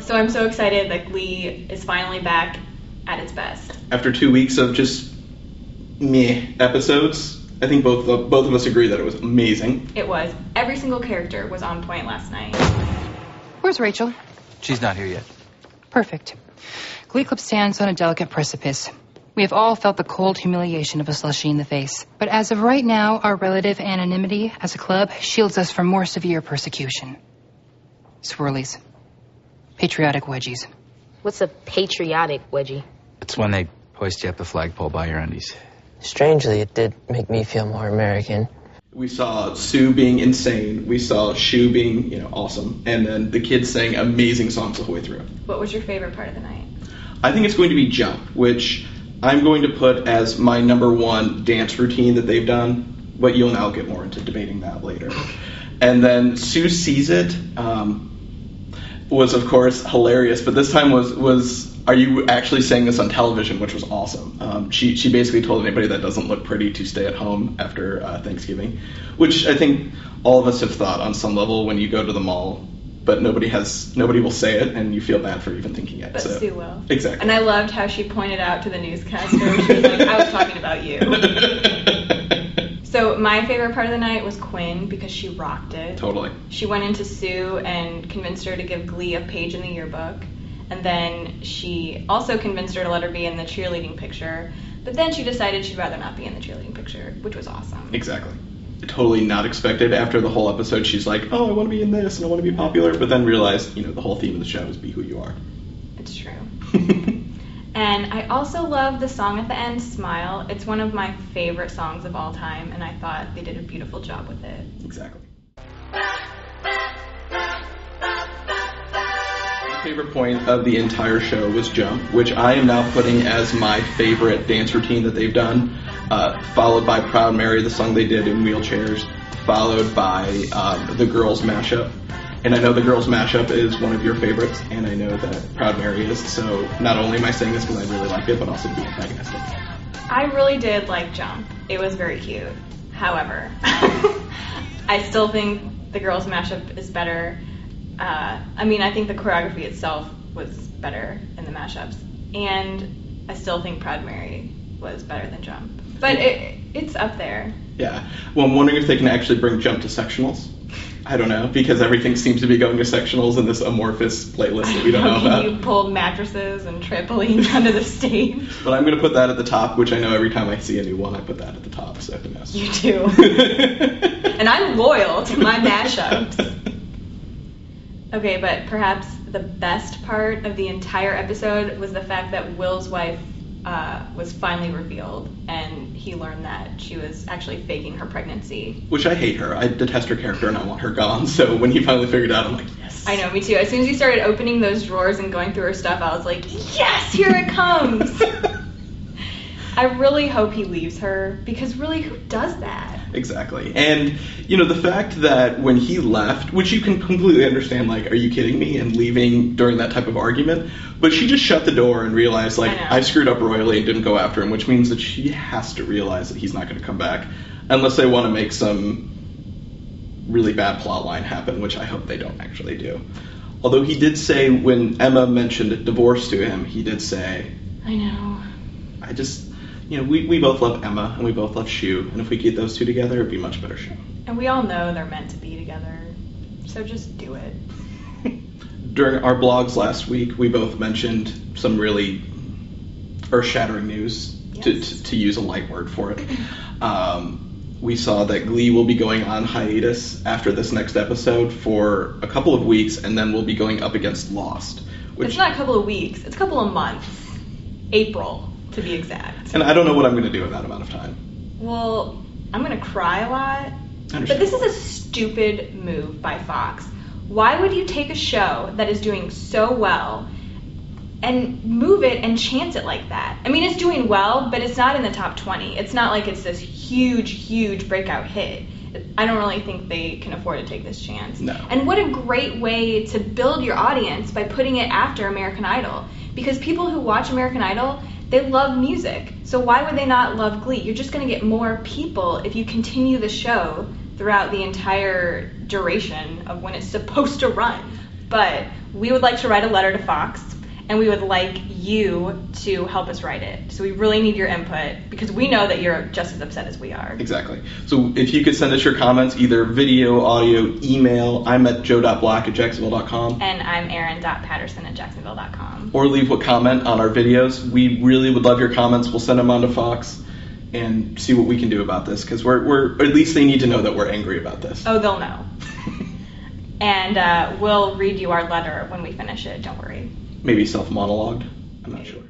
So I'm so excited that Glee is finally back at its best. After 2 weeks of just meh episodes, I think both of us agree that it was amazing. It was. Every single character was on point last night. Where's Rachel? She's not here yet. Perfect. Glee Club stands on a delicate precipice. We have all felt the cold humiliation of a slushie in the face. But as of right now, our relative anonymity as a club shields us from more severe persecution. Swirlies. Patriotic wedgies. What's a patriotic wedgie? It's when they hoist you up the flagpole by your undies. Strangely, it did make me feel more American. We saw Sue being insane. We saw Shu being, awesome. And then the kids sang amazing songs the whole way through. What was your favorite part of the night? I think it's going to be Jump, which I'm going to put as my number one dance routine that they've done. But you'll now get more into debating that later. And then Sue Sees It was, of course, hilarious. But this time was are you actually saying this on television, which was awesome. She basically told anybody that doesn't look pretty to stay at home after Thanksgiving, which I think all of us have thought on some level when you go to the mall, but nobody will say it, and you feel bad for even thinking it. But so. Sue will. Exactly. And I loved how she pointed out to the newscaster, she was like, I was talking about you. So my favorite part of the night was Quinn, because she rocked it. Totally. She went into Sue and convinced her to give Glee a page in the yearbook. And then she also convinced her to let her be in the cheerleading picture. But then she decided she'd rather not be in the cheerleading picture, which was awesome. Exactly. Totally not expected. After the whole episode, she's like, oh, I want to be in this and I want to be popular. But then realized, the whole theme of the show is be who you are. It's true. And I also love the song at the end, Smile. It's one of my favorite songs of all time, and I thought they did a beautiful job with it. Exactly. My favorite point of the entire show was Jump, which I am now putting as my favorite dance routine that they've done, followed by Proud Mary, the song they did in wheelchairs, followed by the Girls mashup. And I know the Girls mashup is one of your favorites, and I know that Proud Mary is, so not only am I saying this because I really like it, but also to be antagonistic. I really did like Jump. It was very cute. However, I still think the Girls mashup is better. I think the choreography itself was better in the mashups, and I still think Proud Mary was better than Jump. But it's up there. Yeah. Well, I'm wondering if they can actually bring Jump to sectionals. I don't know, because everything seems to be going to sectionals in this amorphous playlist that we don't know about. You pulled mattresses and trampolines onto the stage. But I'm going to put that at the top, which I know every time I see a new one, I put that at the top, so who knows. You do. And I'm loyal to my mashups. Okay, but perhaps the best part of the entire episode was the fact that Will's wife was finally revealed, and he learned that she was actually faking her pregnancy. Which I hate her. I detest her character and I want her gone, so when he finally figured it out, I'm like, yes. I know, me too. As soon as he started opening those drawers and going through her stuff, I was like, yes, here it comes! I really hope he leaves her, because really, who does that? Exactly. And, the fact that when he left, which you can completely understand, like, are you kidding me? And leaving during that type of argument. But she just shut the door and realized, like, I screwed up royally and didn't go after him, which means that she has to realize that he's not going to come back. Unless they want to make some really bad plot line happen, which I hope they don't actually do. Although he did say, when Emma mentioned divorce to him, he did say, I know. We both love Emma and we both love Shu, and if we get those two together, it'd be a much better show. And we all know they're meant to be together, so just do it. During our blogs last week, we both mentioned some really earth-shattering news, yes. to use a light word for it. We saw that Glee will be going on hiatus after this next episode for a couple of weeks, and then we'll be going up against Lost. It's not a couple of weeks, it's a couple of months. April, to be exact. And I don't know what I'm going to do in that amount of time. Well, I'm going to cry a lot. But this is a stupid move by Fox. Why would you take a show that is doing so well and move it and chance it like that? I mean, it's doing well, but it's not in the top 20. It's not like it's this huge, huge breakout hit. I don't really think they can afford to take this chance. No. And what a great way to build your audience by putting it after American Idol. Because people who watch American Idol, they love music. So why would they not love Glee? You're just going to get more people if you continue the show throughout the entire duration of when it's supposed to run. But we would like to write a letter to Fox, and we would like you to help us write it. So we really need your input because we know that you're just as upset as we are. Exactly. So if you could send us your comments, either video, audio, email. I'm at joe.black@jacksonville.com. And I'm Erin.Patterson@jacksonville.com. Or leave a comment on our videos. We really would love your comments. We'll send them on to Fox and see what we can do about this, because we're at least they need to know that we're angry about this. Oh, they'll know. And we'll read you our letter when we finish it. Don't worry. Maybe self-monologued. I'm not sure.